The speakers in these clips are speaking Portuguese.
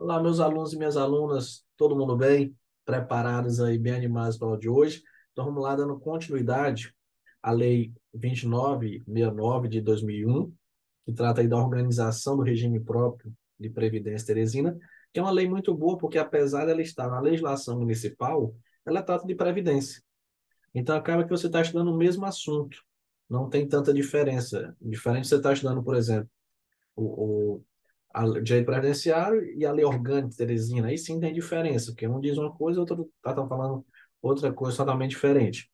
Olá, meus alunos e minhas alunas, todo mundo bem? Preparados aí, bem animados para o de hoje? Então vamos lá, dando continuidade à Lei 2969 de 2001, que trata aí da organização do regime próprio de Previdência Teresina, que é uma lei muito boa, porque apesar dela estar na legislação municipal, ela trata de previdência. Então acaba que você está estudando o mesmo assunto, não tem tanta diferença. Diferente de você estar estudando, por exemplo, o direito previdenciário e a lei orgânica de Teresina. Aí sim tem diferença, porque um diz uma coisa, o outro está falando outra coisa totalmente diferente.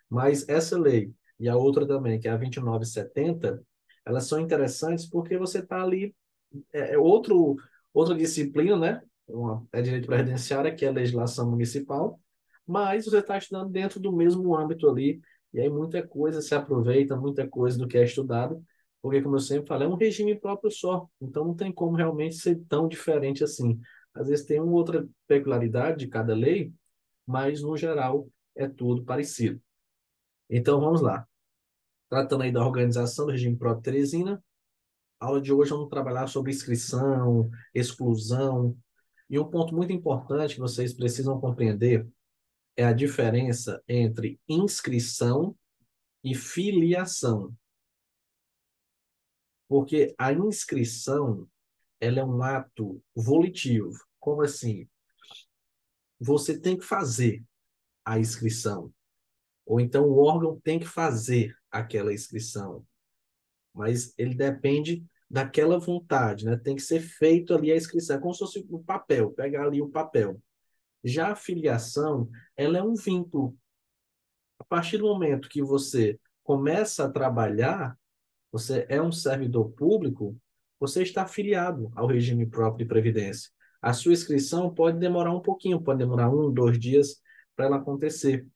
Mas essa lei e a outra também, que é a 2970, elas são interessantes porque você está ali, outra disciplina, né? É direito previdenciário, que é a legislação municipal, mas você está estudando dentro do mesmo âmbito ali, e aí muita coisa se aproveita, muita coisa do que é estudado, porque, como eu sempre falo, é um regime próprio só, então não tem como realmente ser tão diferente assim. Às vezes tem uma outra peculiaridade de cada lei, mas no geral é tudo parecido. Então vamos lá. Tratando aí da organização do regime próprio Teresina, a aula de hoje vamos trabalhar sobre inscrição, exclusão, e um ponto muito importante que vocês precisam compreender é a diferença entre inscrição e filiação. Porque a inscrição, ela é um ato volitivo. Como assim? Você tem que fazer a inscrição, ou então o órgão tem que fazer aquela inscrição, mas ele depende daquela vontade, né? Tem que ser feito ali a inscrição, é como se fosse o papel, pegar ali o papel. Já a filiação, ela é um vínculo. A partir do momento que você começa a trabalhar, você é um servidor público, você está afiliado ao regime próprio de previdência. A sua inscrição pode demorar um pouquinho, pode demorar 1, 2 dias para ela acontecer.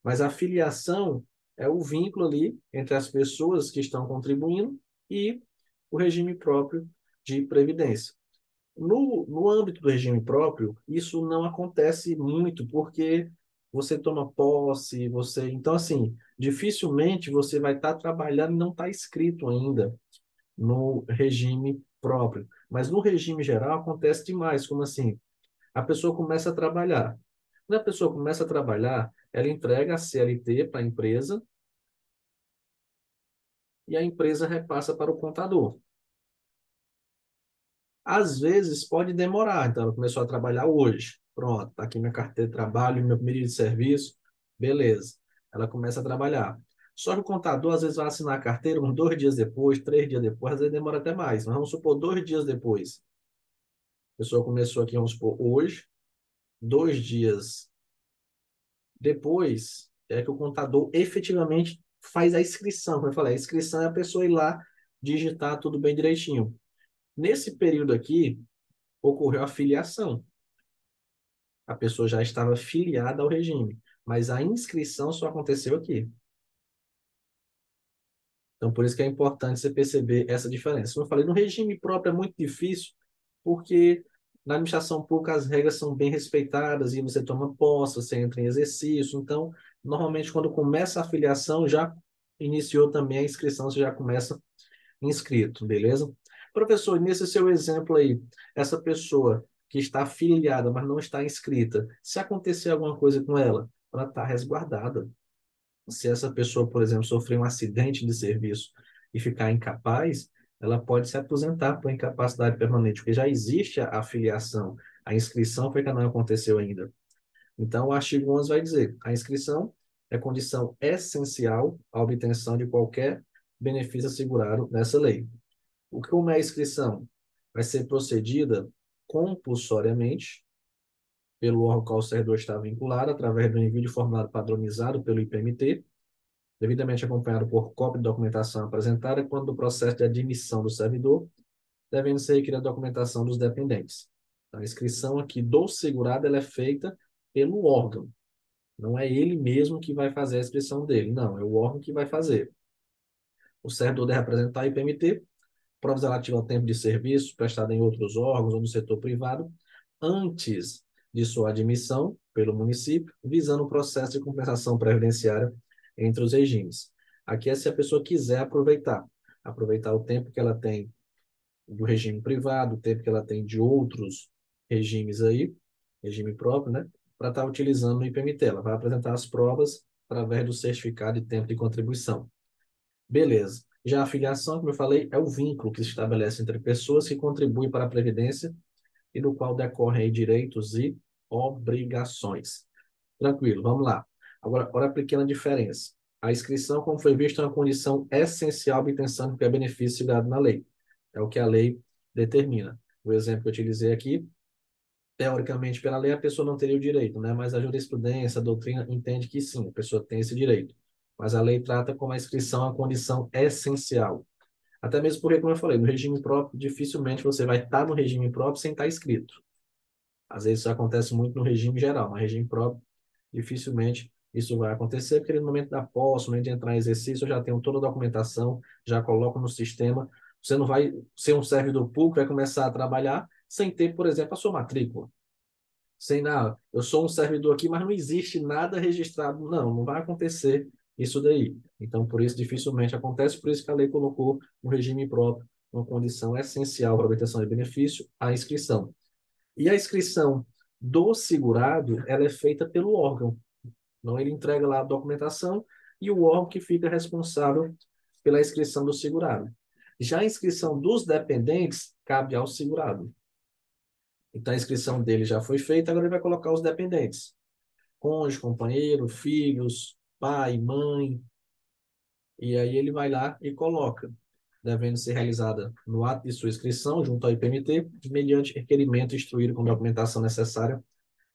Mas a filiação é o vínculo ali entre as pessoas que estão contribuindo e o regime próprio de previdência. No âmbito do regime próprio, isso não acontece muito, porque você toma posse, então, assim, dificilmente você vai estar trabalhando e não está inscrito ainda no regime próprio. Mas no regime geral acontece demais, como assim? A pessoa começa a trabalhar. Quando a pessoa começa a trabalhar, ela entrega a CLT para a empresa e a empresa repassa para o contador. Às vezes pode demorar, então ela começou a trabalhar hoje. Pronto, está aqui minha carteira de trabalho, meu pedido de serviço, beleza. Ela começa a trabalhar. Só que o contador às vezes vai assinar a carteira uns 2 dias depois, 3 dias depois, às vezes demora até mais. Mas vamos supor 2 dias depois. A pessoa começou aqui, vamos supor, hoje, 2 dias depois é que o contador efetivamente faz a inscrição. Como eu falei, a inscrição é a pessoa ir lá digitar tudo bem direitinho. Nesse período aqui, ocorreu a filiação. A pessoa já estava filiada ao regime, mas a inscrição só aconteceu aqui. Então, por isso que é importante você perceber essa diferença. Como eu falei, no regime próprio é muito difícil, porque na administração pública as regras são bem respeitadas e você toma posse, você entra em exercício. Então, normalmente, quando começa a filiação, já iniciou também a inscrição, você já começa inscrito, beleza? Professor, nesse seu exemplo aí, essa pessoa que está afiliada, mas não está inscrita, se acontecer alguma coisa com ela, ela está resguardada. Se essa pessoa, por exemplo, sofrer um acidente de serviço e ficar incapaz, ela pode se aposentar por incapacidade permanente, porque já existe a afiliação. A inscrição foi que não aconteceu ainda. Então, o artigo 11 vai dizer: a inscrição é condição essencial à obtenção de qualquer benefício assegurado nessa lei. Como é a inscrição? Vai ser procedida compulsoriamente pelo órgão ao qual o servidor está vinculado, através do envio de formulário padronizado pelo IPMT, devidamente acompanhado por cópia de documentação apresentada quando do processo de admissão do servidor, devendo ser requerida a documentação dos dependentes. Então, a inscrição aqui do segurado ela é feita pelo órgão. Não é ele mesmo que vai fazer a inscrição dele, não, é o órgão que vai fazer. O servidor deve apresentar IPMT, provas relativas ao tempo de serviço prestado em outros órgãos ou no setor privado, antes de sua admissão pelo município, visando o processo de compensação previdenciária entre os regimes. Aqui é se a pessoa quiser aproveitar o tempo que ela tem do regime privado, o tempo que ela tem de outros regimes aí, regime próprio, né? Para estar utilizando o IPMT. Ela vai apresentar as provas através do certificado de tempo de contribuição. Beleza. Já a filiação, como eu falei, é o vínculo que se estabelece entre pessoas que contribuem para a Previdência e do qual decorrem aí direitos e obrigações. Tranquilo, vamos lá. Agora, olha a pequena diferença. A inscrição, como foi visto, é uma condição essencial de obtenção de qualquer benefício segurado na lei. É o que a lei determina. O exemplo que eu utilizei aqui, teoricamente, pela lei, a pessoa não teria o direito, né? Mas a jurisprudência, a doutrina entende que sim, a pessoa tem esse direito. Mas a lei trata como a inscrição uma condição essencial. Até mesmo porque, como eu falei, no regime próprio, dificilmente você vai estar no regime próprio sem estar inscrito. Às vezes isso acontece muito no regime geral, mas regime próprio, dificilmente isso vai acontecer, porque no momento da posse, no momento de entrar em exercício, eu já tenho toda a documentação, já coloco no sistema. Você não vai ser um servidor público, vai começar a trabalhar sem ter, por exemplo, a sua matrícula. Sem nada, eu sou um servidor aqui, mas não existe nada registrado. Não, não vai acontecer isso daí. Então, por isso, dificilmente acontece, por isso que a lei colocou no regime próprio uma condição essencial para a obtenção de benefício, a inscrição. E a inscrição do segurado, ela é feita pelo órgão. Não, ele entrega lá a documentação e o órgão que fica responsável pela inscrição do segurado. Já a inscrição dos dependentes cabe ao segurado. Então a inscrição dele já foi feita, agora ele vai colocar os dependentes. Cônjuge, companheiro, filhos, pai, mãe, e aí ele vai lá e coloca, devendo ser realizada no ato de sua inscrição junto ao IPMT, mediante requerimento instruído com documentação necessária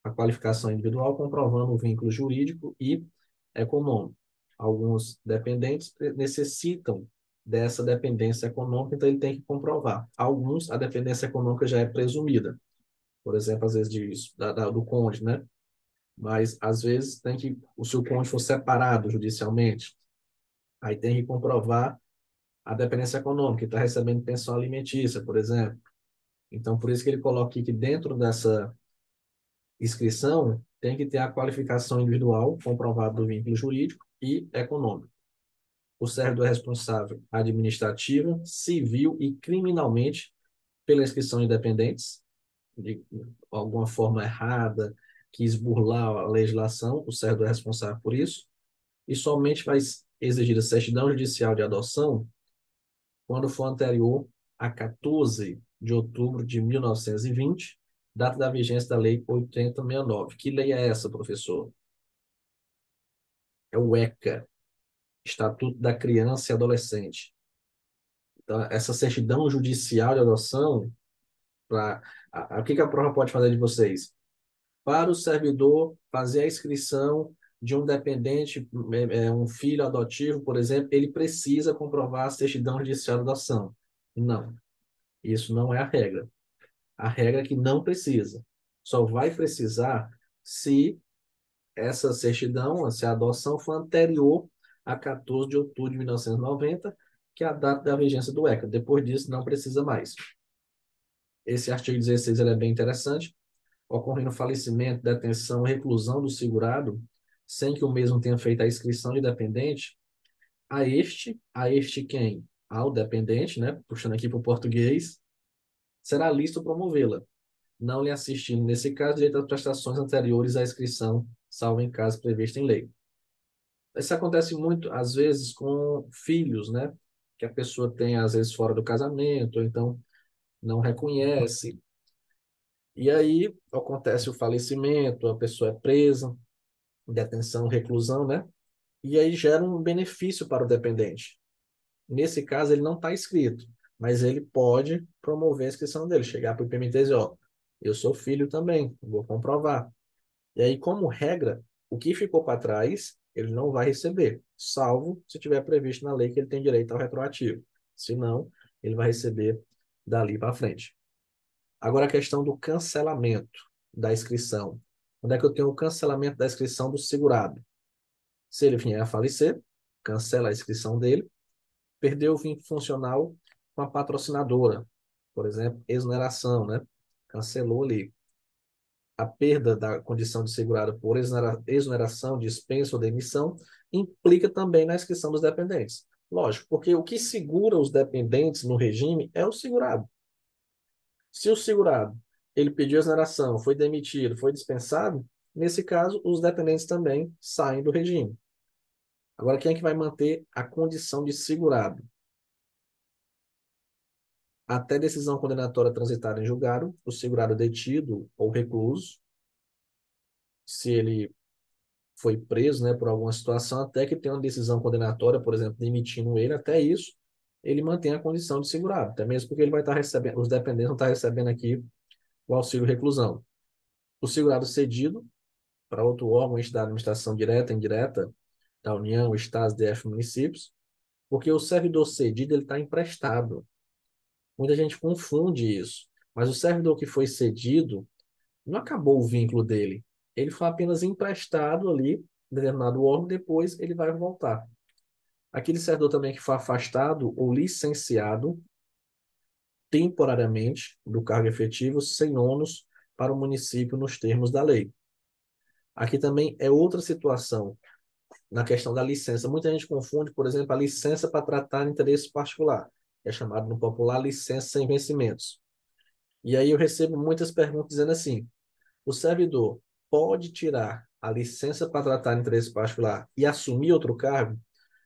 a qualificação individual, comprovando o vínculo jurídico e econômico. Alguns dependentes necessitam dessa dependência econômica, então ele tem que comprovar. Alguns, a dependência econômica já é presumida. Por exemplo, às vezes do cônjuge, né? Mas, às vezes, tem que, se o cônjuge for separado judicialmente, aí tem que comprovar a dependência econômica, que está recebendo pensão alimentícia, por exemplo. Então, por isso que ele coloca aqui que dentro dessa inscrição tem que ter a qualificação individual comprovada do vínculo jurídico e econômico. O servidor é responsável administrativa, civil e criminalmente pela inscrição de dependentes, de alguma forma errada, quis burlar a legislação, o servidor é responsável por isso, e somente vai exigir a certidão judicial de adoção quando for anterior a 14 de outubro de 1920, data da vigência da Lei 8069. Que lei é essa, professor? É o ECA, Estatuto da Criança e Adolescente. Então, essa certidão judicial de adoção, o que que a prova pode fazer de vocês? Para o servidor fazer a inscrição de um dependente, um filho adotivo, por exemplo, ele precisa comprovar a certidão judicial de adoção. Não, isso não é a regra. A regra é que não precisa. Só vai precisar se essa certidão, se a adoção for anterior a 14 de outubro de 1990, que é a data da vigência do ECA. Depois disso, não precisa mais. Esse artigo 16 ele é bem interessante. Ocorrendo falecimento, detenção, reclusão do segurado, sem que o mesmo tenha feito a inscrição de dependente, a este quem? Ao dependente, né? Puxando aqui para o português, será lícito promovê-la, não lhe assistindo, nesse caso, direito às prestações anteriores à inscrição, salvo em caso previsto em lei. Isso acontece muito, às vezes, com filhos, né? Que a pessoa tem, às vezes, fora do casamento, ou então não reconhece. E aí acontece o falecimento, a pessoa é presa, detenção, reclusão, né? E aí gera um benefício para o dependente. Nesse caso, ele não está inscrito, mas ele pode promover a inscrição dele, chegar para o IPMT e dizer, ó, eu sou filho também, vou comprovar. E aí, como regra, o que ficou para trás, ele não vai receber, salvo se tiver previsto na lei que ele tem direito ao retroativo. Se não, ele vai receber dali para frente. Agora, a questão do cancelamento da inscrição. Onde é que eu tenho o cancelamento da inscrição do segurado? Se ele vier a falecer, cancela a inscrição dele, perdeu o vínculo funcional com a patrocinadora, por exemplo, exoneração, né? Cancelou ali. A perda da condição de segurado por exoneração, dispensa ou demissão implica também na inscrição dos dependentes. Lógico, porque o que segura os dependentes no regime é o segurado. Se o segurado Ele pediu exoneração, foi demitido, foi dispensado, nesse caso, os dependentes também saem do regime. Agora, quem é que vai manter a condição de segurado? Até decisão condenatória transitada em julgado, o segurado detido ou recluso, se ele foi preso, né, por alguma situação, até que tenha uma decisão condenatória, por exemplo, demitindo ele, até isso, ele mantém a condição de segurado, até mesmo porque ele vai estar recebendo, os dependentes vão estar recebendo aqui o auxílio reclusão. O segurado cedido para outro órgão, entidade de administração direta, indireta, da União, Estados, DF, municípios, porque o servidor cedido ele está emprestado. Muita gente confunde isso, mas o servidor que foi cedido não acabou o vínculo dele. Ele foi apenas emprestado ali, em determinado órgão, depois ele vai voltar. Aquele servidor também que foi afastado ou licenciado temporariamente do cargo efetivo, sem ônus para o município nos termos da lei. Aqui também é outra situação na questão da licença. Muita gente confunde, por exemplo, a licença para tratar interesse particular, que é chamado no popular licença sem vencimentos. E aí eu recebo muitas perguntas dizendo assim: o servidor pode tirar a licença para tratar interesse particular e assumir outro cargo?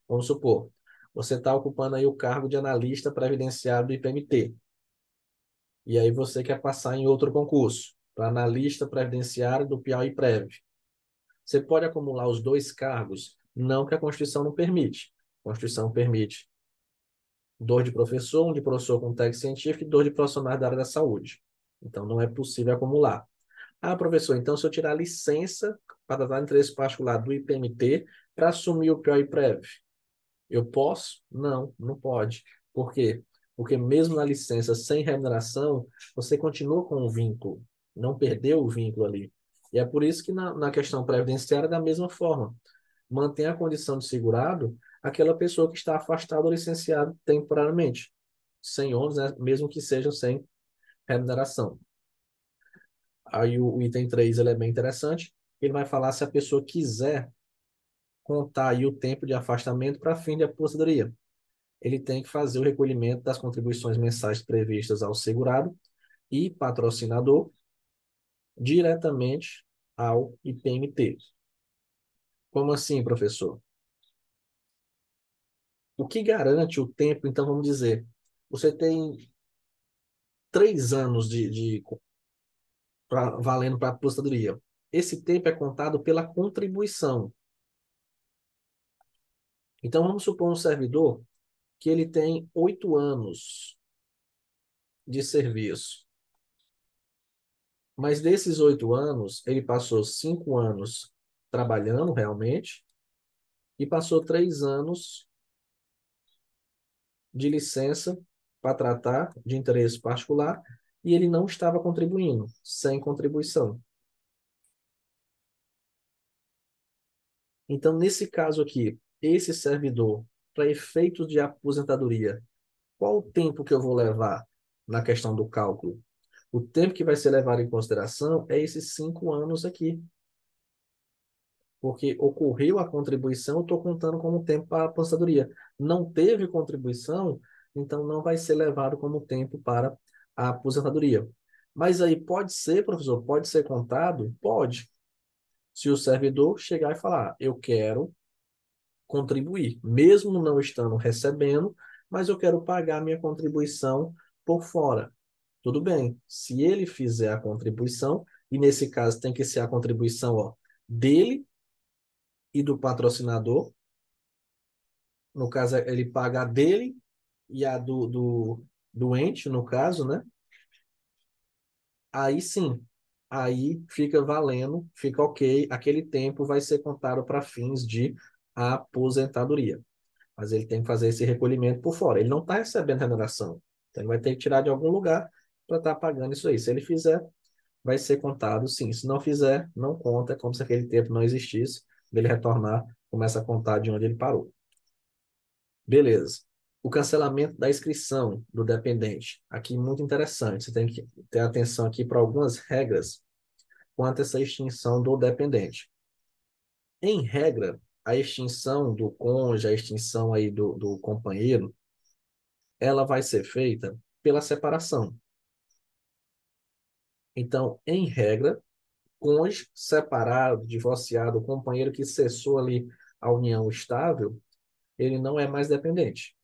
Vamos supor, você está ocupando aí o cargo de analista previdenciário do IPMT, e aí você quer passar em outro concurso, para analista previdenciário do Piauí-Prev. Você pode acumular os dois cargos? Não, que a Constituição não permite. A Constituição permite dois de professor, um de professor com técnico científico e dois de profissionais da área da saúde. Então, não é possível acumular. Ah, professor, então se eu tirar a licença para dar interesse particular do IPMT para assumir o PIOI-Prev, eu posso? Não, não pode. Por quê? Porque mesmo na licença sem remuneração, você continua com o vínculo, não perdeu o vínculo ali. E é por isso que na questão previdenciária, é da mesma forma, mantém a condição de segurado aquela pessoa que está afastada ou licenciado temporariamente, sem ônus, né? Mesmo que sejam sem remuneração. Aí o item 3 ele é bem interessante, ele vai falar se a pessoa quiser contar aí o tempo de afastamento para fim de aposentadoria. Ele tem que fazer o recolhimento das contribuições mensais previstas ao segurado e patrocinador diretamente ao IPMT. Como assim, professor? O que garante o tempo, então, vamos dizer, você tem 3 anos valendo para a aposentadoria. Esse tempo é contado pela contribuição. Então, vamos supor um servidor que ele tem 8 anos de serviço. Mas desses 8 anos, ele passou 5 anos trabalhando realmente e passou 3 anos de licença para tratar de interesse particular e ele não estava contribuindo, sem contribuição. Então, nesse caso aqui, esse servidor, para efeitos de aposentadoria, qual o tempo que eu vou levar na questão do cálculo? O tempo que vai ser levado em consideração é esses 5 anos aqui. Porque ocorreu a contribuição, eu estou contando como tempo para a aposentadoria. Não teve contribuição, então não vai ser levado como tempo para a aposentadoria. Mas aí pode ser, professor, pode ser contado? Pode. Se o servidor chegar e falar, eu quero contribuir, mesmo não estando recebendo, mas eu quero pagar minha contribuição por fora. Tudo bem. Se ele fizer a contribuição, e nesse caso tem que ser a contribuição, ó, dele e do patrocinador, no caso, ele paga a dele e a do doente, no caso, né? Aí sim, aí fica valendo, fica ok, aquele tempo vai ser contado para fins de aposentadoria. Mas ele tem que fazer esse recolhimento por fora. Ele não está recebendo remuneração. Então ele vai ter que tirar de algum lugar para estar pagando isso aí. Se ele fizer, vai ser contado sim. Se não fizer, não conta, é como se aquele tempo não existisse. Ele retornar, começa a contar de onde ele parou. Beleza. O cancelamento da inscrição do dependente. Aqui muito interessante. Você tem que ter atenção aqui para algumas regras quanto a essa extinção do dependente. Em regra, a extinção do cônjuge, a extinção aí do companheiro, ela vai ser feita pela separação. Então, em regra, cônjuge separado, divorciado, o companheiro que cessou ali a união estável, ele não é mais dependente,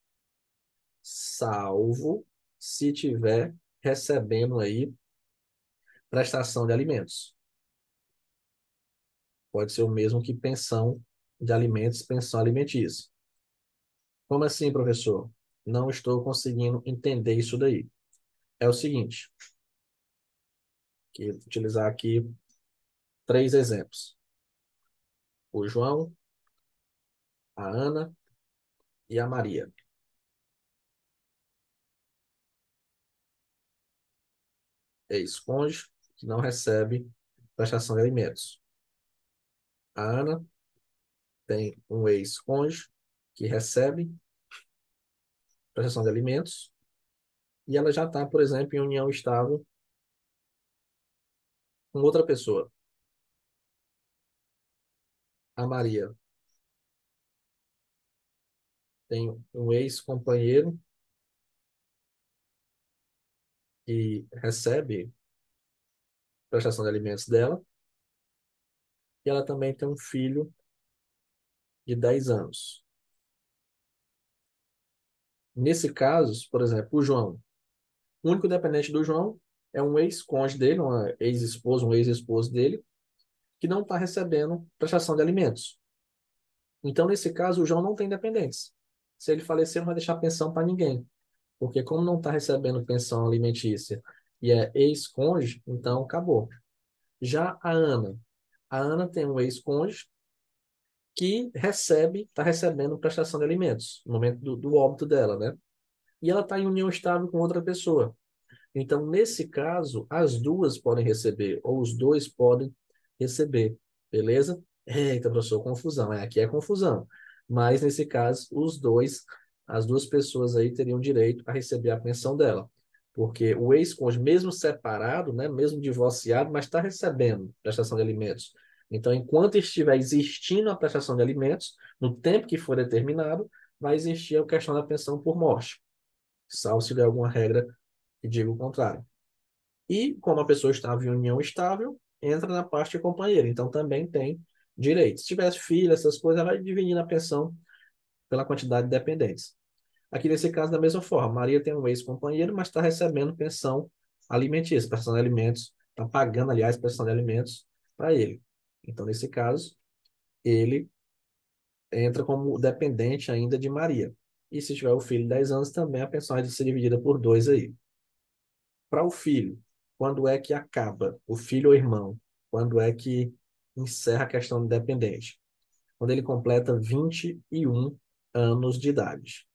salvo se tiver recebendo aí prestação de alimentos. Pode ser o mesmo que pensão de alimentos, pensão alimentícia. Como assim, professor? Não estou conseguindo entender isso daí. É o seguinte, que vou utilizar aqui 3 exemplos. O João, a Ana e a Maria. Ex-cônjuge que não recebe prestação de alimentos. A Ana tem um ex-cônjuge que recebe prestação de alimentos e ela já está, por exemplo, em união estável com outra pessoa. A Maria tem um ex-companheiro que recebe prestação de alimentos dela e ela também tem um filho de 10 anos. Nesse caso, por exemplo, o João, o único dependente do João é um ex-cônjuge dele, uma ex-esposa, um ex-esposo dele, que não está recebendo prestação de alimentos. Então, nesse caso, o João não tem dependentes. Se ele falecer, não vai deixar pensão para ninguém, porque como não está recebendo pensão alimentícia e é ex-cônjuge, então acabou. Já a Ana tem um ex-cônjuge que está recebendo prestação de alimentos no momento do óbito dela, né? E ela está em união estável com outra pessoa. Então, nesse caso, as duas podem receber, ou os dois podem receber, beleza? Eita, professor, confusão. Aqui é confusão. Mas, nesse caso, as duas pessoas aí teriam direito a receber a pensão dela. Porque o ex-cônjuge, mesmo separado, né, mesmo divorciado, mas está recebendo prestação de alimentos. Então, enquanto estiver existindo a prestação de alimentos, no tempo que for determinado, vai existir a questão da pensão por morte, salvo se tiver alguma regra que diga o contrário. E, como a pessoa estava em união estável, entra na parte companheira. Então, também tem direito. Se tivesse filho, essas coisas, ela vai dividir a pensão pela quantidade de dependentes. Aqui, nesse caso, da mesma forma, Maria tem um ex-companheiro, mas está recebendo pensão alimentícia, pensão de alimentos, está pagando, aliás, pensão de alimentos para ele. Então, nesse caso, ele entra como dependente ainda de Maria. E se tiver o filho de 10 anos, também a pensão é de ser dividida por dois aí. Para o filho, quando é que acaba? O filho ou irmão? Quando é que encerra a questão de dependente? Quando ele completa 21 anos de idade.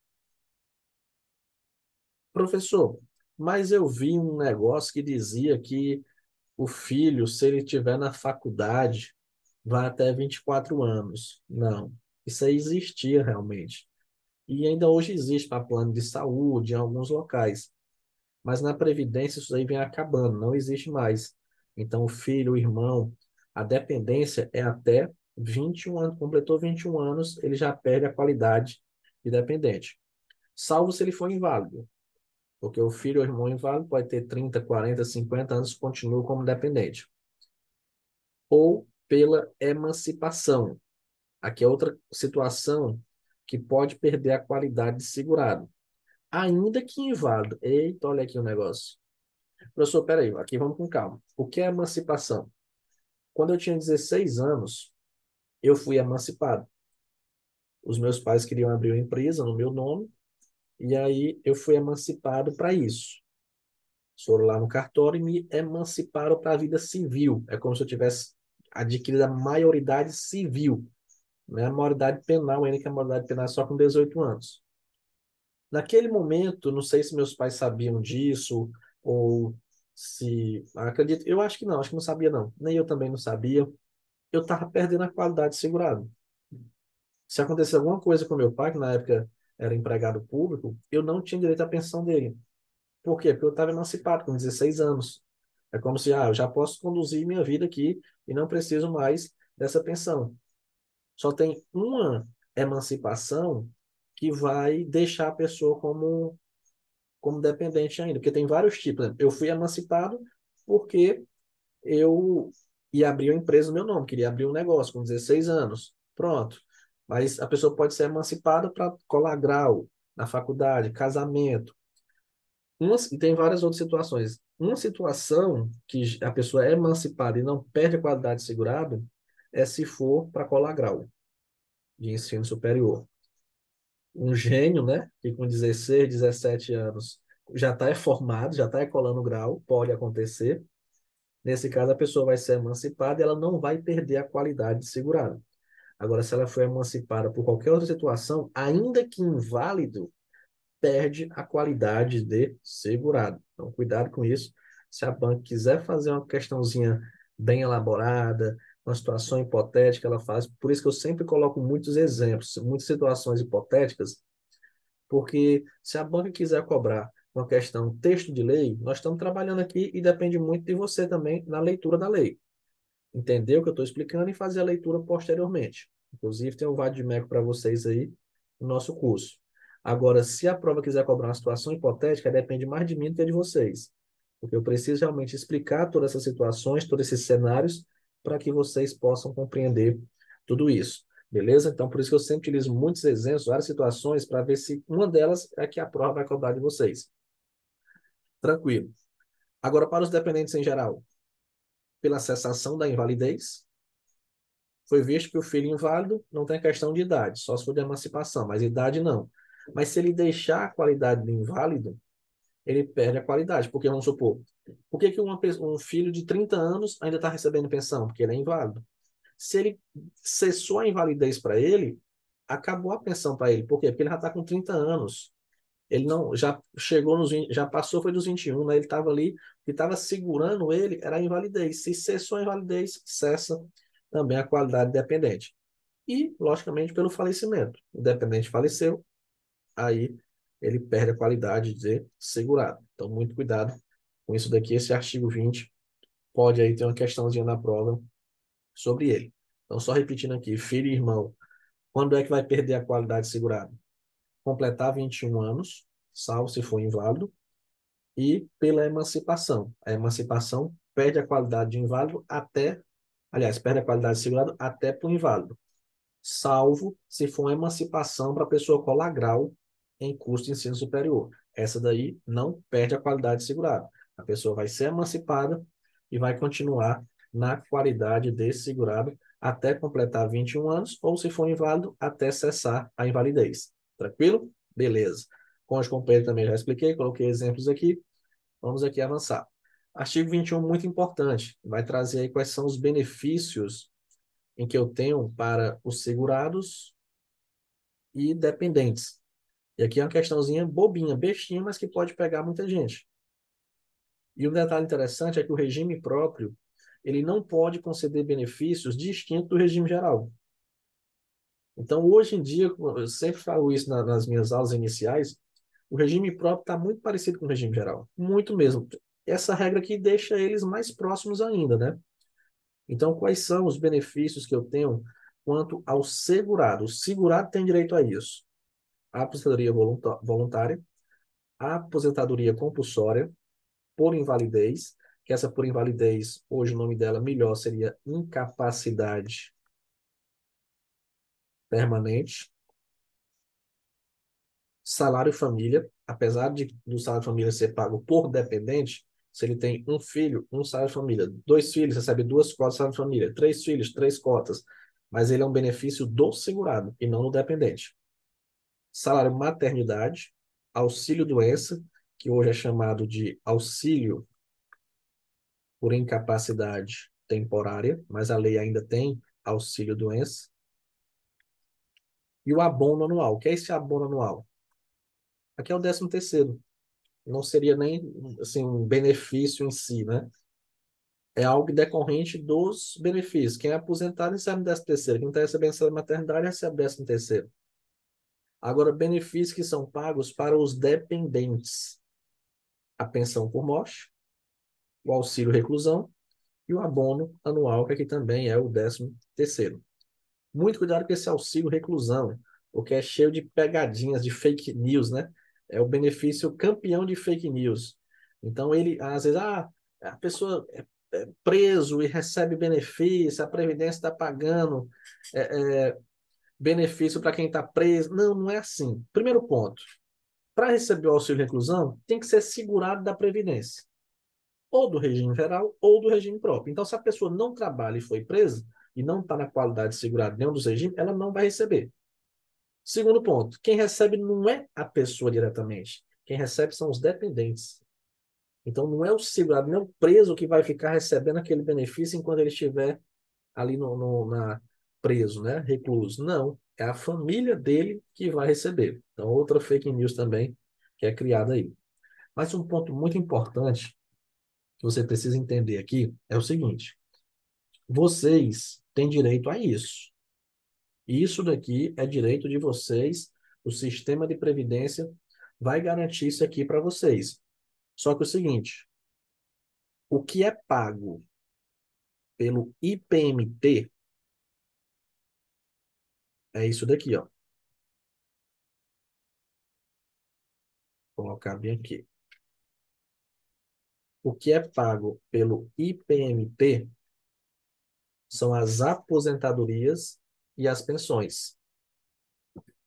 Professor, mas eu vi um negócio que dizia que o filho, se ele estiver na faculdade, vai até 24 anos. Não, isso aí existia realmente. E ainda hoje existe para plano de saúde em alguns locais. Mas na Previdência isso aí vem acabando, não existe mais. Então, o filho, o irmão, a dependência é até 21 anos, completou 21 anos, ele já perde a qualidade de dependente. Salvo se ele for inválido, porque o filho ou irmão inválido pode ter 30, 40, 50 anos e continua como dependente. Ou pela emancipação. Aqui é outra situação que pode perder a qualidade de segurado. Ainda que inválido. Eita, olha aqui o negócio. Professor, peraí, aqui vamos com calma. O que é emancipação? Quando eu tinha 16 anos, eu fui emancipado. Os meus pais queriam abrir uma empresa no meu nome, e aí eu fui emancipado para isso. Foram lá no cartório e me emanciparam para a vida civil. É como se eu tivesse adquirido a maioridade civil, não é a maioridade penal ainda, que a maioridade penal é só com 18 anos. Naquele momento, não sei se meus pais sabiam disso, ou se... Acredito, eu acho que não sabia não. Nem eu também não sabia. Eu estava perdendo a qualidade de segurado. Se acontecer alguma coisa com meu pai, que na época era empregado público, eu não tinha direito à pensão dele. Por quê? Porque eu estava emancipado com 16 anos. É como se, eu já posso conduzir minha vida aqui e não preciso mais dessa pensão. Só tem uma emancipação que vai deixar a pessoa como dependente ainda, porque tem vários tipos, né? Eu fui emancipado porque eu ia abrir uma empresa no meu nome, queria abrir um negócio com 16 anos. Pronto. Mas a pessoa pode ser emancipada para colar grau na faculdade, casamento. E tem várias outras situações. Uma situação que a pessoa é emancipada e não perde a qualidade segurada é se for para colar grau de ensino superior. Um gênio, né, que com 16, 17 anos já está formado, já está colando grau, pode acontecer. Nesse caso, a pessoa vai ser emancipada e ela não vai perder a qualidade de segurado. Agora, se ela for emancipada por qualquer outra situação, ainda que inválido, perde a qualidade de segurado. Então, cuidado com isso. Se a banca quiser fazer uma questãozinha bem elaborada, uma situação hipotética, ela faz. Por isso que eu sempre coloco muitos exemplos, muitas situações hipotéticas, porque se a banca quiser cobrar uma questão texto de lei, nós estamos trabalhando aqui e depende muito de você também na leitura da lei. Entender o que eu estou explicando e fazer a leitura posteriormente. Inclusive, tem um vade-mecum para vocês aí no nosso curso. Agora, se a prova quiser cobrar uma situação hipotética, depende mais de mim do que de vocês. Porque eu preciso realmente explicar todas essas situações, todos esses cenários, para que vocês possam compreender tudo isso. Beleza? Então, por isso que eu sempre utilizo muitos exemplos, várias situações, para ver se uma delas é que a prova vai cobrar de vocês. Tranquilo. Agora, para os dependentes em geral, pela cessação da invalidez, foi visto que o filho inválido não tem questão de idade, só se for de emancipação, mas idade não. Mas se ele deixar a qualidade de inválido, ele perde a qualidade. Porque, vamos supor, por que que um filho de 30 anos ainda está recebendo pensão? Porque ele é inválido. Se ele cessou a invalidez para ele, acabou a pensão para ele. Por quê? Porque ele já está com 30 anos. Ele não já chegou nos 20, já passou foi dos 21, né? Ele estava ali, o que estava segurando ele era a invalidez. Se cessou a invalidez, cessa também a qualidade dependente. E, logicamente, pelo falecimento. O dependente faleceu, aí ele perde a qualidade de segurado. Então, muito cuidado com isso daqui. Esse artigo 20 pode aí ter uma questãozinha na prova sobre ele. Então, só repetindo aqui, filho e irmão, quando é que vai perder a qualidade de segurado? Completar 21 anos, salvo se for inválido, e pela emancipação. A emancipação perde a qualidade de inválido até, aliás, perde a qualidade de segurado até para o inválido, salvo se for uma emancipação para a pessoa colar grau em curso de ensino superior. Essa daí não perde a qualidade de segurado. A pessoa vai ser emancipada e vai continuar na qualidade de segurado até completar 21 anos, ou se for inválido, até cessar a invalidez. Tranquilo? Beleza. Com os companheiros também já expliquei, coloquei exemplos aqui. Vamos aqui avançar. Artigo 21, muito importante. Vai trazer aí quais são os benefícios em que eu tenho para os segurados e dependentes. E aqui é uma questãozinha bobinha, bestinha, mas que pode pegar muita gente. E um detalhe interessante é que o regime próprio, ele não pode conceder benefícios distintos do regime geral. Então, hoje em dia, eu sempre falo isso nas minhas aulas iniciais, o regime próprio está muito parecido com o regime geral. Muito mesmo. Essa regra aqui deixa eles mais próximos ainda, né? Então, quais são os benefícios que eu tenho quanto ao segurado? O segurado tem direito a isso: a aposentadoria voluntária, a aposentadoria compulsória por invalidez, que essa por invalidez, hoje o nome dela melhor seria incapacidade permanente, salário família, apesar do salário família ser pago por dependente, se ele tem um filho, um salário família, dois filhos, recebe duas cotas de salário família, três filhos, três cotas, mas ele é um benefício do segurado e não do dependente. Salário maternidade, auxílio doença, que hoje é chamado de auxílio por incapacidade temporária, mas a lei ainda tem auxílio doença, e o abono anual. O que é esse abono anual? Aqui é o 13º. Não seria nem assim, um benefício em si, né? É algo decorrente dos benefícios. Quem é aposentado recebe 13º. Quem está recebendo salário maternidade recebe 13º. Agora, benefícios que são pagos para os dependentes. A pensão por morte, o auxílio reclusão e o abono anual, que aqui também é o 13º. Muito cuidado com esse auxílio reclusão, porque é cheio de pegadinhas, de fake news, né? É o benefício campeão de fake news. Então, ele, às vezes, a pessoa preso e recebe benefício, a Previdência está pagando benefício para quem está preso. Não, não é assim. Primeiro ponto, para receber o auxílio reclusão, tem que ser segurado da Previdência, ou do regime geral, ou do regime próprio. Então, se a pessoa não trabalha e foi presa, e não está na qualidade de segurado nenhum dos regimes, ela não vai receber. Segundo ponto, quem recebe não é a pessoa diretamente. Quem recebe são os dependentes. Então, não é o segurado, não é o preso que vai ficar recebendo aquele benefício enquanto ele estiver ali preso, né? Recluso. Não, é a família dele que vai receber. Então, outra fake news também que é criada aí. Mas um ponto muito importante que você precisa entender aqui é o seguinte: vocês têm direito a isso. Isso daqui é direito de vocês. O sistema de previdência vai garantir isso aqui para vocês. Só que é o seguinte, o que é pago pelo IPMT é isso daqui, ó. Vou colocar bem aqui. O que é pago pelo IPMT são as aposentadorias e as pensões.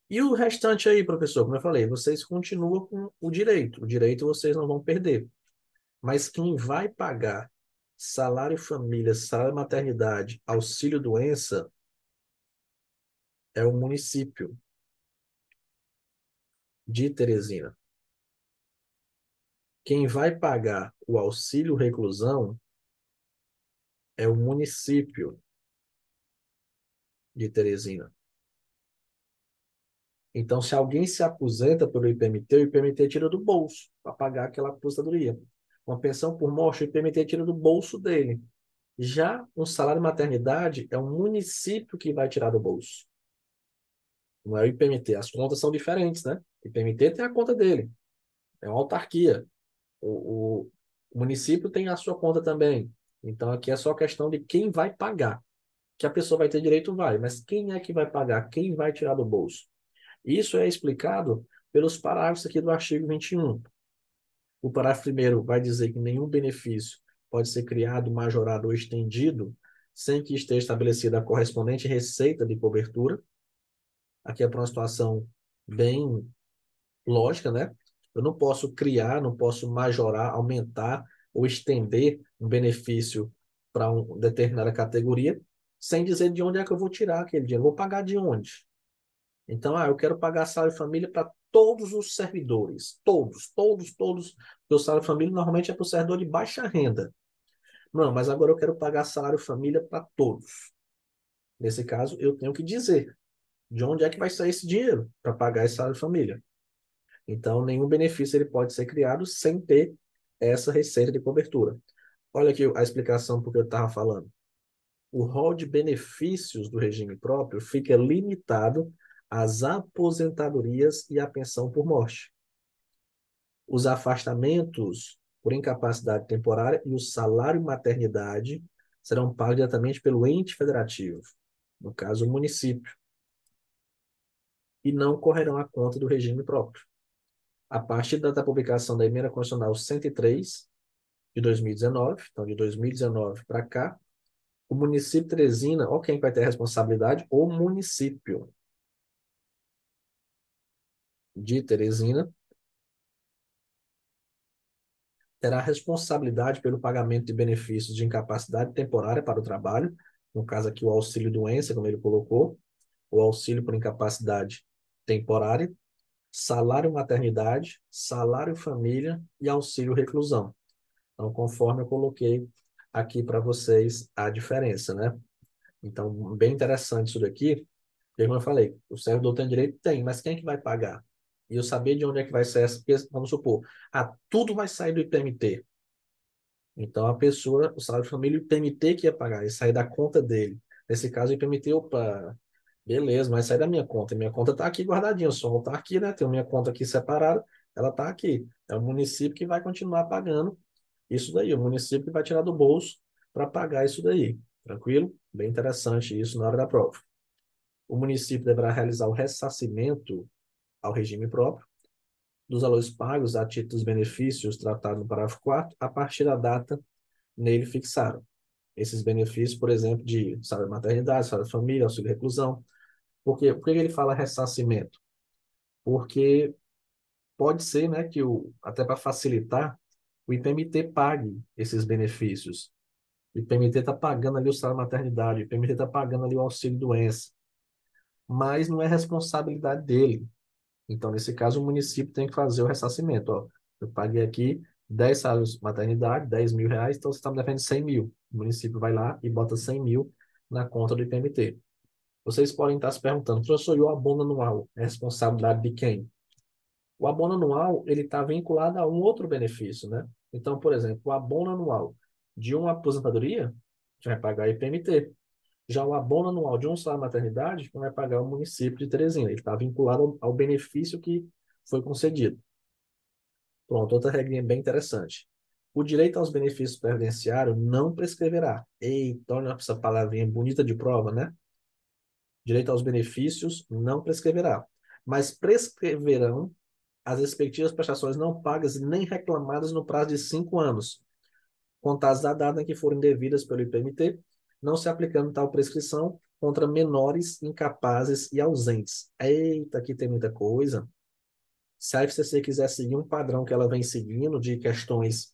E o restante aí, professor, como eu falei, vocês continuam com o direito. O direito vocês não vão perder. Mas quem vai pagar salário família, salário maternidade, auxílio doença é o município de Teresina. Quem vai pagar o auxílio reclusão é o município de Teresina. Então, se alguém se aposenta pelo IPMT, o IPMT tira do bolso para pagar aquela aposentadoria. Uma pensão por morte, o IPMT tira do bolso dele. Já um salário maternidade é o município que vai tirar do bolso. Não é o IPMT. As contas são diferentes, né? O IPMT tem a conta dele. É uma autarquia. O município tem a sua conta também. Então, aqui é só questão de quem vai pagar. Que a pessoa vai ter direito, vai. Mas quem é que vai pagar? Quem vai tirar do bolso? Isso é explicado pelos parágrafos aqui do artigo 21. O parágrafo primeiro vai dizer que nenhum benefício pode ser criado, majorado ou estendido sem que esteja estabelecida a correspondente receita de cobertura. Aqui é para uma situação bem lógica, né? Eu não posso criar, não posso majorar, aumentar ou estender um benefício para uma determinada categoria sem dizer de onde é que eu vou tirar aquele dinheiro. Vou pagar de onde? Então, eu quero pagar salário família para todos os servidores. Todos, todos, todos. Porque o salário família normalmente é para o servidor de baixa renda. Não, mas agora eu quero pagar salário família para todos. Nesse caso, eu tenho que dizer de onde é que vai sair esse dinheiro para pagar esse salário família. Então, nenhum benefício ele pode ser criado sem ter essa receita de cobertura. Olha aqui a explicação porque eu estava falando. O rol de benefícios do regime próprio fica limitado às aposentadorias e à pensão por morte. Os afastamentos por incapacidade temporária e o salário maternidade serão pagos diretamente pelo ente federativo, no caso o município, e não correrão à conta do regime próprio. A partir da publicação da Emenda Constitucional 103, de 2019, então de 2019 para cá, o município de Teresina, ó quem vai ter a responsabilidade, o município de Teresina terá responsabilidade pelo pagamento de benefícios de incapacidade temporária para o trabalho, no caso aqui o auxílio doença, como ele colocou, o auxílio por incapacidade temporária, salário maternidade, salário família e auxílio reclusão. Então, conforme eu coloquei aqui para vocês a diferença, né? Então, bem interessante isso daqui. E como eu falei, o servidor tem direito? Tem, mas quem é que vai pagar? E eu saber de onde é que vai sair essa, vamos supor, tudo vai sair do IPMT. Então, a pessoa, o salário de família, o IPMT que ia pagar, ia sair da conta dele. Nesse caso, o IPMT, opa, beleza, mas sai da minha conta. Minha conta está aqui guardadinha, eu só está aqui, né? Tenho minha conta aqui separada, ela está aqui. É o município que vai continuar pagando isso daí, o município que vai tirar do bolso para pagar isso daí. Tranquilo? Bem interessante isso na hora da prova. O município deverá realizar o ressarcimento ao regime próprio dos valores pagos a título dos benefícios tratados no parágrafo 4º, a partir da data nele fixaram esses benefícios, por exemplo, de salário maternidade, salário família, auxílio reclusão. Por que ele fala ressarcimento? Porque pode ser, né, que até para facilitar, o IPMT pague esses benefícios. O IPMT está pagando ali o salário maternidade, o IPMT está pagando ali o auxílio doença, mas não é responsabilidade dele. Então, nesse caso, o município tem que fazer o ressarcimento. Ó, eu paguei aqui 10 salários maternidade, R$ 10.000, então você está me devendo 100 mil. O município vai lá e bota 100 mil na conta do IPMT. Vocês podem estar se perguntando, professor, e o abono anual é responsabilidade de quem? O abono anual, ele está vinculado a um outro benefício, né? Então, por exemplo, o abono anual de uma aposentadoria, você vai pagar IPMT. Já o abono anual de um salário maternidade, vai pagar o município de Teresina. Ele está vinculado ao benefício que foi concedido. Pronto, outra regrinha bem interessante. O direito aos benefícios previdenciários não prescreverá. Eita, olha essa palavrinha bonita de prova, né? Direito aos benefícios não prescreverá. Mas prescreverão as respectivas prestações não pagas nem reclamadas no prazo de 5 anos, contadas da data em que forem devidas pelo IPMT, não se aplicando tal prescrição contra menores incapazes e ausentes. Eita, aqui tem muita coisa. Se a FCC quiser seguir um padrão que ela vem seguindo de questões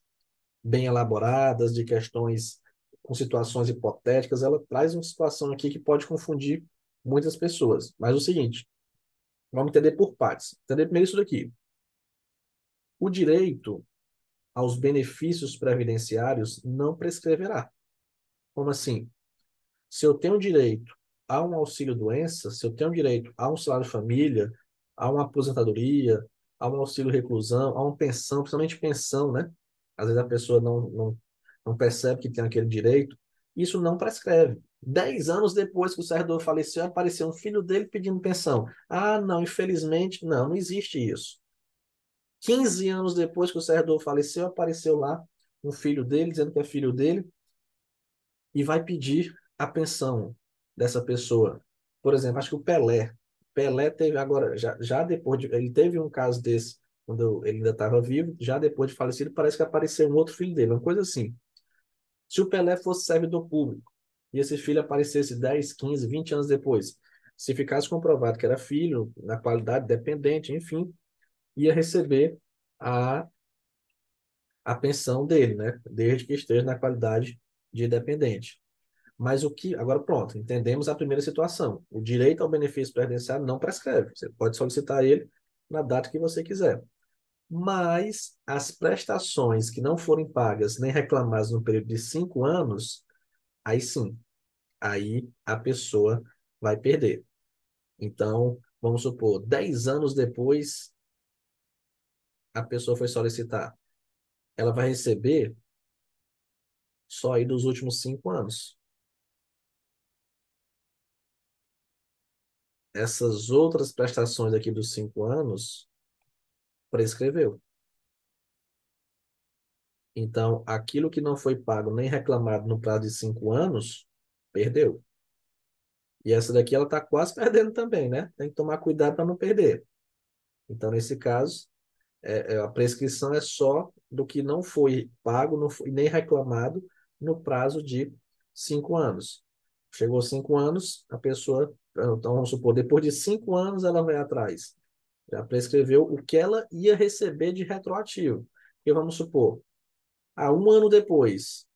bem elaboradas, de questões com situações hipotéticas, ela traz uma situação aqui que pode confundir muitas pessoas. Mas é o seguinte, vamos entender por partes. Entender primeiro isso daqui. O direito aos benefícios previdenciários não prescreverá. Como assim? Se eu tenho direito a um auxílio-doença, se eu tenho direito a um salário-família, a uma aposentadoria, a um auxílio-reclusão, a uma pensão, principalmente pensão, né? Às vezes a pessoa não percebe que tem aquele direito. Isso não prescreve. 10 anos depois que o servidor faleceu, apareceu um filho dele pedindo pensão. Ah, não, infelizmente, não existe isso. 15 anos depois que o servidor faleceu, apareceu lá um filho dele, dizendo que é filho dele, e vai pedir a pensão dessa pessoa. Por exemplo, acho que o Pelé. Pelé teve agora, já depois de, ele teve um caso desse, quando ele ainda estava vivo, já depois de falecido, parece que apareceu um outro filho dele, uma coisa assim. Se o Pelé fosse servidor público, e esse filho aparecesse 10, 15, 20 anos depois, se ficasse comprovado que era filho, na qualidade dependente, enfim, ia receber a a pensão dele, né? Desde que esteja na qualidade de dependente. Mas o que. Agora, pronto, entendemos a primeira situação. O direito ao benefício previdenciário não prescreve. Você pode solicitar ele na data que você quiser. Mas as prestações que não forem pagas nem reclamadas no período de 5 anos, aí sim, aí a pessoa vai perder. Então, vamos supor, 10 anos depois, a pessoa foi solicitar. Ela vai receber só aí dos últimos 5 anos. Essas outras prestações aqui dos 5 anos, prescreveu. Então, aquilo que não foi pago nem reclamado no prazo de 5 anos, perdeu. E essa daqui ela está quase perdendo também, né? Tem que tomar cuidado para não perder. Então, nesse caso, a prescrição é só do que não foi pago não foi, nem reclamado no prazo de 5 anos. Chegou 5 anos, a pessoa, então vamos supor, depois de 5 anos ela vai atrás. Já prescreveu o que ela ia receber de retroativo. Porque vamos supor, um ano depois.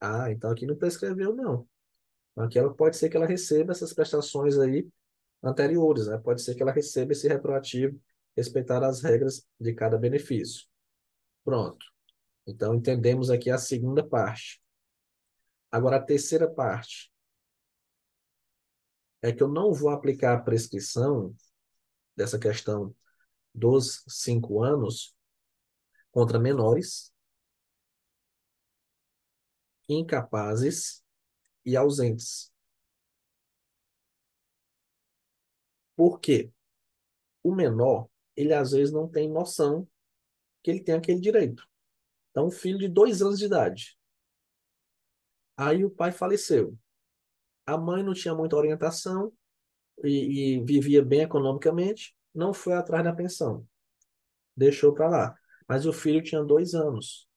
Ah, então aqui não prescreveu, não. Aqui ela pode ser que ela receba essas prestações aí anteriores, né? Pode ser que ela receba esse retroativo, respeitar as regras de cada benefício. Pronto. Então entendemos aqui a segunda parte. Agora a terceira parte é que eu não vou aplicar a prescrição dessa questão dos 5 anos contra menores, incapazes e ausentes. Por quê? O menor, ele às vezes não tem noção que ele tem aquele direito. Então, um filho de 2 anos de idade. Aí o pai faleceu. A mãe não tinha muita orientação e vivia bem economicamente, não foi atrás da pensão. Deixou para lá. Mas o filho tinha 2 anos.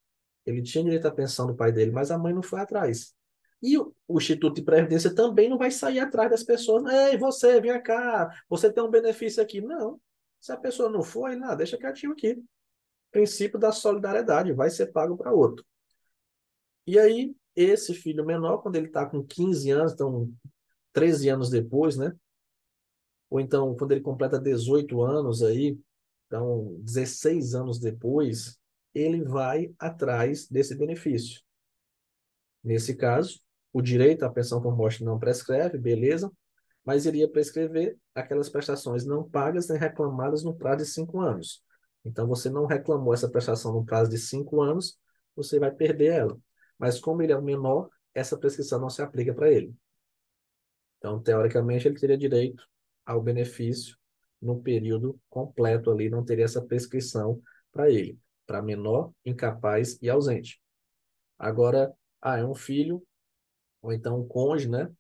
Ele tinha direito à pensão do pai dele, mas a mãe não foi atrás. E o Instituto de Previdência também não vai sair atrás das pessoas. Ei, você, vem cá, você tem um benefício aqui. Não. Se a pessoa não foi, não, deixa quietinho aqui. Princípio da solidariedade, vai ser pago para outro. E aí, esse filho menor, quando ele está com 15 anos, então 13 anos depois, né? Ou então, quando ele completa 18 anos aí, então 16 anos depois, ele vai atrás desse benefício. Nesse caso, o direito à pensão por morte não prescreve, beleza, mas iria prescrever aquelas prestações não pagas nem reclamadas no prazo de 5 anos. Então, você não reclamou essa prestação no prazo de 5 anos, você vai perder ela. Mas como ele é um menor, essa prescrição não se aplica para ele. Então, teoricamente, ele teria direito ao benefício no período completo ali, não teria essa prescrição para ele, para menor, incapaz e ausente. Agora, é um filho, ou então um cônjuge, né,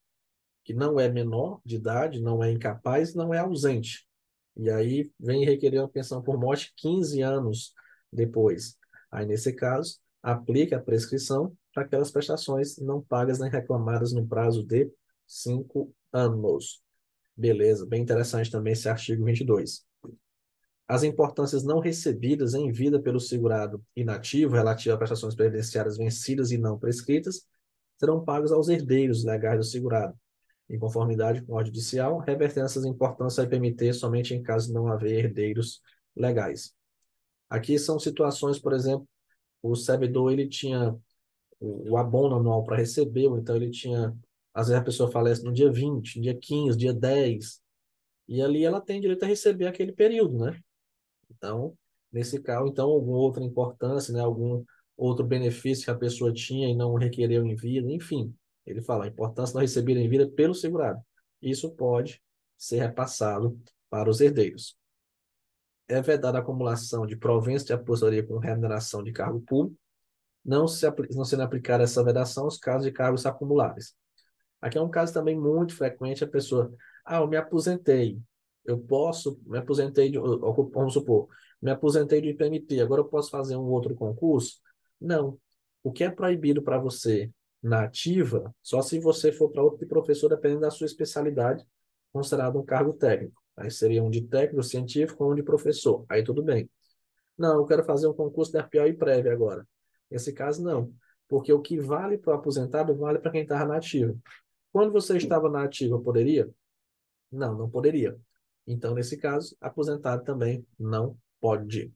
que não é menor de idade, não é incapaz, não é ausente. E aí vem requerer uma pensão por morte 15 anos depois. Aí, nesse caso, aplica a prescrição para aquelas prestações não pagas nem reclamadas no prazo de 5 anos. Beleza, bem interessante também esse artigo 22. As importâncias não recebidas em vida pelo segurado inativo relativo a prestações previdenciárias vencidas e não prescritas serão pagas aos herdeiros legais do segurado, em conformidade com a ordem judicial, revertendo essas importâncias à IPMT somente em caso de não haver herdeiros legais. Aqui são situações, por exemplo, o servidor ele tinha o abono anual para receber, ou então ele tinha, às vezes a pessoa falece no dia 20, no dia 15, dia 10, e ali ela tem direito a receber aquele período, né? Então, nesse caso, então, alguma outra importância, né? Algum outro benefício que a pessoa tinha e não requereu em vida, enfim. Ele fala, a importância não recebida em vida pelo segurado. Isso pode ser repassado para os herdeiros. É vedada a acumulação de proventos de aposentadoria com remuneração de cargo público, não sendo aplicada essa vedação aos casos de cargos acumulares. Aqui é um caso também muito frequente, a pessoa, eu me aposentei, eu posso, me aposentei, vamos supor, me aposentei do IPMT, agora eu posso fazer um outro concurso? Não. O que é proibido para você na ativa, só se você for para outro de professor, dependendo da sua especialidade, considerado um cargo técnico. Aí seria um de técnico científico ou um de professor. Aí tudo bem. Não, eu quero fazer um concurso da RPO e prévio agora. Nesse caso, não. Porque o que vale para o aposentado vale para quem estava na ativa. Quando você estava na ativa, poderia? Não, não poderia. Então, nesse caso, aposentado também não pode.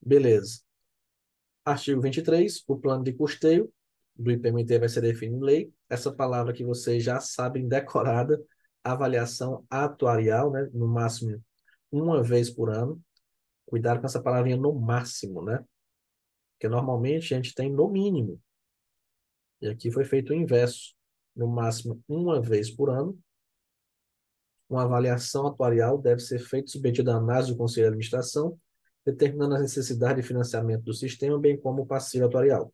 Beleza. Artigo 23, o plano de custeio do IPMT vai ser definido em lei. Essa palavra que vocês já sabem decorada, avaliação atuarial, né? No máximo uma vez por ano. Cuidado com essa palavrinha no máximo, né? Porque normalmente a gente tem no mínimo. E aqui foi feito o inverso. No máximo uma vez por ano. Uma avaliação atuarial deve ser feita submetida à análise do Conselho de Administração, determinando as necessidades de financiamento do sistema, bem como o passivo atuarial.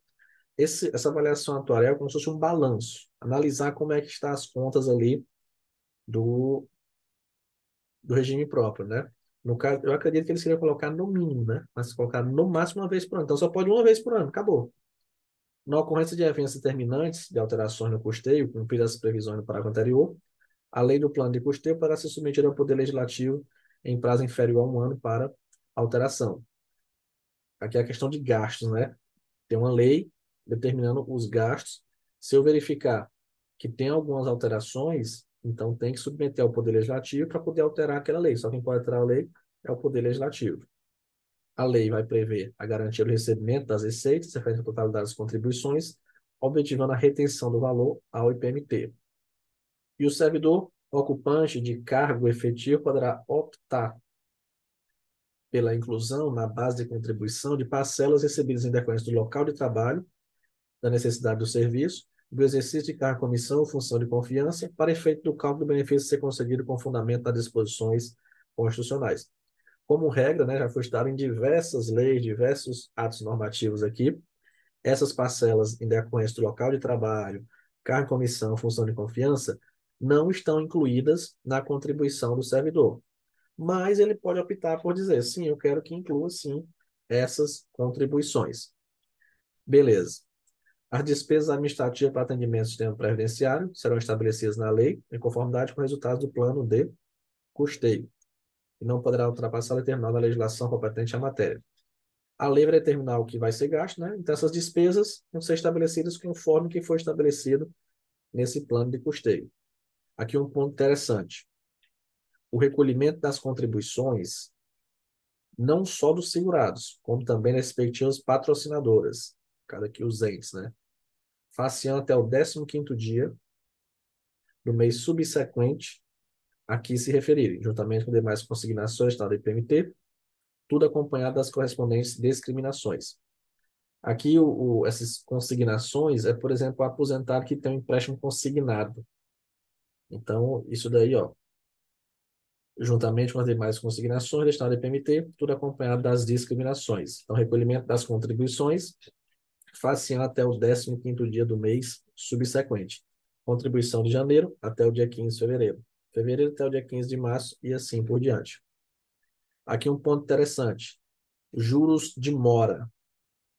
Essa avaliação atuarial é como se fosse um balanço, analisar como é que estão as contas ali do, do regime próprio, né? No caso, eu acredito que eles queriam colocar no mínimo, né? Mas colocar no máximo uma vez por ano. Então, só pode uma vez por ano, acabou. Na ocorrência de eventos determinantes de alterações no custeio, cumpridas as previsões do parágrafo anterior, a lei do plano de custeio poderá ser submetida ao Poder Legislativo em prazo inferior a um ano para alteração. Aqui é a questão de gastos, né? Tem uma lei determinando os gastos. Se eu verificar que tem algumas alterações, então tem que submeter ao Poder Legislativo para poder alterar aquela lei. Só quem pode alterar a lei é o Poder Legislativo. A lei vai prever a garantia do recebimento das receitas, referente à totalidade das contribuições, objetivando a retenção do valor ao IPMT. E o servidor ocupante de cargo efetivo poderá optar pela inclusão na base de contribuição de parcelas recebidas em decorrência do local de trabalho, da necessidade do serviço, do exercício de cargo, comissão ou função de confiança, para efeito do cálculo do benefício ser concedido com fundamento das disposições constitucionais. Como regra, né, já foi estudado em diversas leis, diversos atos normativos aqui, essas parcelas em decorrência do local de trabalho, cargo, comissão, função de confiança, não estão incluídas na contribuição do servidor. Mas ele pode optar por dizer, sim, eu quero que inclua, sim, essas contribuições. Beleza. As despesas administrativas para atendimento do sistema previdenciário serão estabelecidas na lei, em conformidade com os resultados do plano de custeio, e não poderá ultrapassar o determinado da legislação competente à matéria. A lei vai determinar o que vai ser gasto, né? Então, essas despesas vão ser estabelecidas conforme o que foi estabelecido nesse plano de custeio. Aqui um ponto interessante. O recolhimento das contribuições, não só dos segurados, como também das respectivas patrocinadoras, cada que os entes, né? Far-se até o 15º dia do mês subsequente a que se referirem, juntamente com demais consignações da IPMT, tudo acompanhado das correspondentes discriminações. Aqui, essas consignações é, por exemplo, o aposentado que tem um empréstimo consignado. Então, isso daí, ó, juntamente com as demais consignações da Estado IPMT, tudo acompanhado das discriminações. Então, recolhimento das contribuições, faz-se até o 15º dia do mês subsequente. Contribuição de janeiro até o dia 15 de fevereiro. Fevereiro até o dia 15 de março e assim por diante. Aqui um ponto interessante. Juros de mora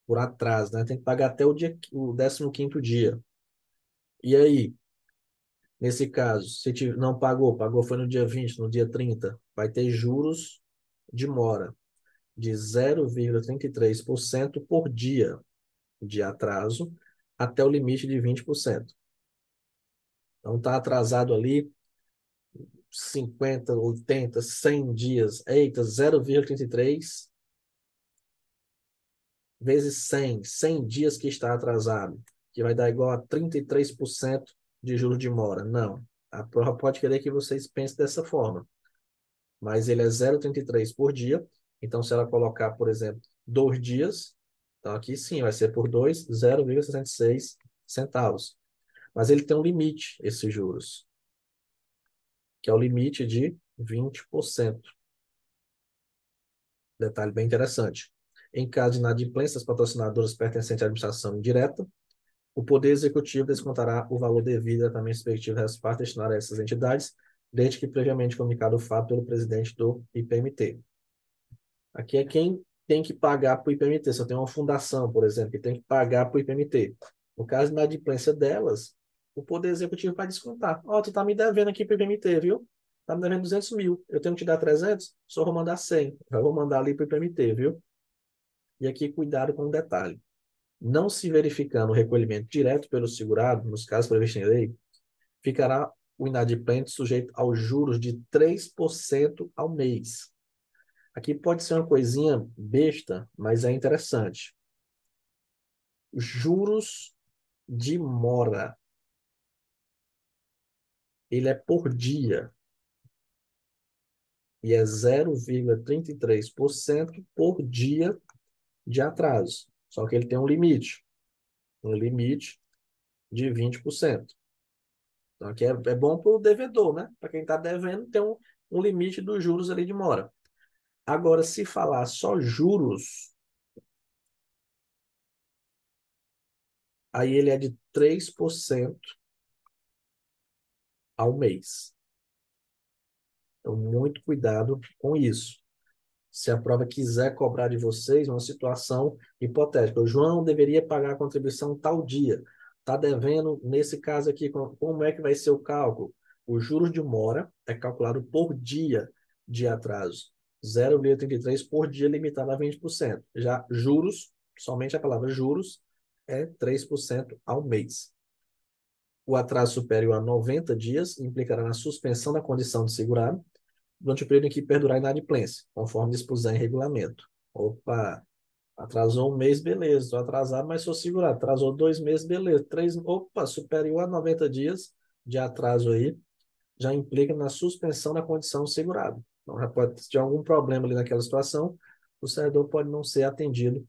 por atraso, né? Tem que pagar até o 15º dia. E aí, nesse caso, se não pagou foi no dia 20, no dia 30, vai ter juros de mora de 0,33% por dia de atraso até o limite de 20%. Então, está atrasado ali 50, 80, 100 dias. Eita, 0,33 vezes 100 dias que está atrasado, que vai dar igual a 33% de juros de mora. Não. A prova pode querer que vocês pensem dessa forma. Mas ele é 0,33 por dia. Então, se ela colocar, por exemplo, 2 dias, então aqui sim, vai ser por 2, 0,66 centavos. Mas ele tem um limite, esses juros, que é o limite de 20%. Detalhe bem interessante. Em caso de inadimplência das patrocinadoras pertencentes à administração indireta, o Poder Executivo descontará o valor devido diretamente respectivo das partes destinadas a essas entidades, desde que previamente comunicado o fato pelo presidente do IPMT. Aqui é quem tem que pagar para o IPMT. Se eu tenho uma fundação, por exemplo, que tem que pagar para o IPMT. No caso de inadimplência delas, o Poder Executivo vai descontar. Ó, tu tá me devendo aqui para o IPMT, viu? Tá me devendo 200 mil. Eu tenho que te dar 300? Só vou mandar 100. Eu vou mandar ali para o IPMT, viu? E aqui, cuidado com um detalhe. Não se verificando o recolhimento direto pelo segurado, nos casos previstos em lei, ficará o inadimplente sujeito aos juros de 3% ao mês. Aqui pode ser uma coisinha besta, mas é interessante. Juros de mora. Ele é por dia e é 0,33% por dia de atraso. Só que ele tem um limite de 20%. Então, aqui é bom para o devedor, né? Para quem está devendo, tem um limite dos juros ali de mora. Agora, se falar só juros, aí ele é de 3% ao mês. Então, muito cuidado com isso. Se a prova quiser cobrar de vocês uma situação hipotética, o João deveria pagar a contribuição tal dia, está devendo, nesse caso aqui, como é que vai ser o cálculo? O juros de mora é calculado por dia de atraso, 0,33 por dia, limitado a 20%. Já juros, somente a palavra juros, é 3% ao mês. O atraso superior a 90 dias implicará na suspensão da condição de segurado, durante o período em que perdurar a inadimplência, conforme dispuser em regulamento. Opa, atrasou um mês, beleza, estou atrasado, mas sou segurado. Atrasou 2 meses, beleza. Opa, superior a 90 dias de atraso aí, já implica na suspensão da condição de segurado. Então, já pode ter algum problema ali naquela situação, o servidor pode não ser atendido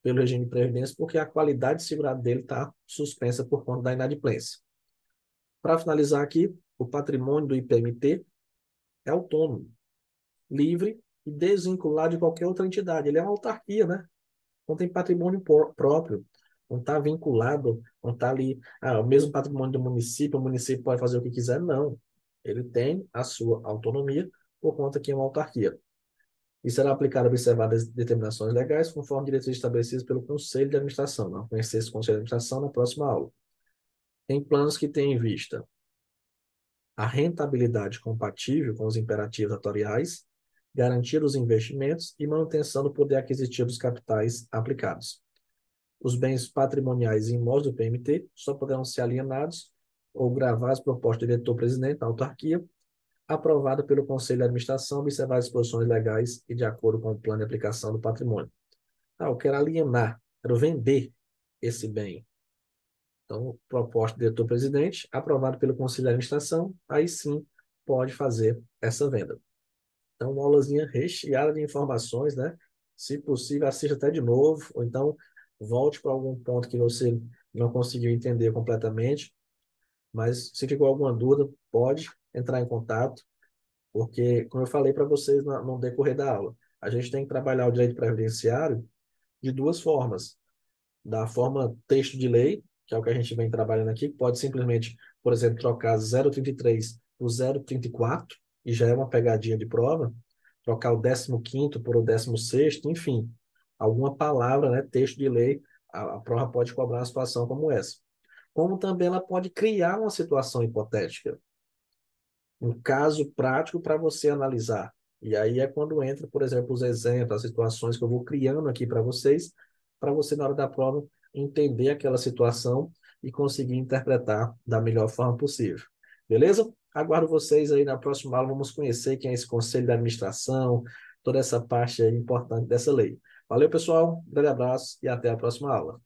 pelo regime de previdência, porque a qualidade de segurado dele está suspensa por conta da inadimplência. Para finalizar aqui, o patrimônio do IPMT é autônomo, livre e desvinculado de qualquer outra entidade. Ele é uma autarquia, né? Não tem patrimônio próprio, não está vinculado, não está ali, o mesmo patrimônio do município, o município pode fazer o que quiser, não. Ele tem a sua autonomia por conta que é uma autarquia. e será aplicado observadas determinações legais conforme diretrizes estabelecidas pelo Conselho de Administração. Vamos conhecer esse Conselho de Administração na próxima aula. Em planos que têm em vista a rentabilidade compatível com os imperativos atoriais, garantir os investimentos e manutenção do poder aquisitivo dos capitais aplicados. Os bens patrimoniais e imóveis do PMT só poderão ser alienados ou gravados por proposta do diretor-presidente da autarquia, aprovada pelo Conselho de Administração, observar as disposições legais e de acordo com o plano de aplicação do patrimônio. Eu quero alienar, quero vender esse bem. Então, proposta do diretor-presidente, aprovado pelo Conselho de Administração, aí sim pode fazer essa venda. Então, uma aulazinha recheada de informações, né? Se possível, assista até de novo, ou então volte para algum ponto que você não conseguiu entender completamente, mas se ficou alguma dúvida, pode entrar em contato, porque, como eu falei para vocês no decorrer da aula, a gente tem que trabalhar o direito previdenciário de duas formas. Da forma texto de lei, que é o que a gente vem trabalhando aqui, pode simplesmente, por exemplo, trocar 0,33 por 0,34, e já é uma pegadinha de prova, trocar o 15º por o 16º, enfim, alguma palavra, né, texto de lei, a prova pode cobrar uma situação como essa. Como também ela pode criar uma situação hipotética, um caso prático para você analisar. E aí é quando entra, por exemplo, os exemplos, as situações que eu vou criando aqui para você, na hora da prova, entender aquela situação e conseguir interpretar da melhor forma possível. Beleza? Aguardo vocês aí na próxima aula. Vamos conhecer quem é esse Conselho de Administração, toda essa parte aí importante dessa lei. Valeu, pessoal. Um grande abraço e até a próxima aula.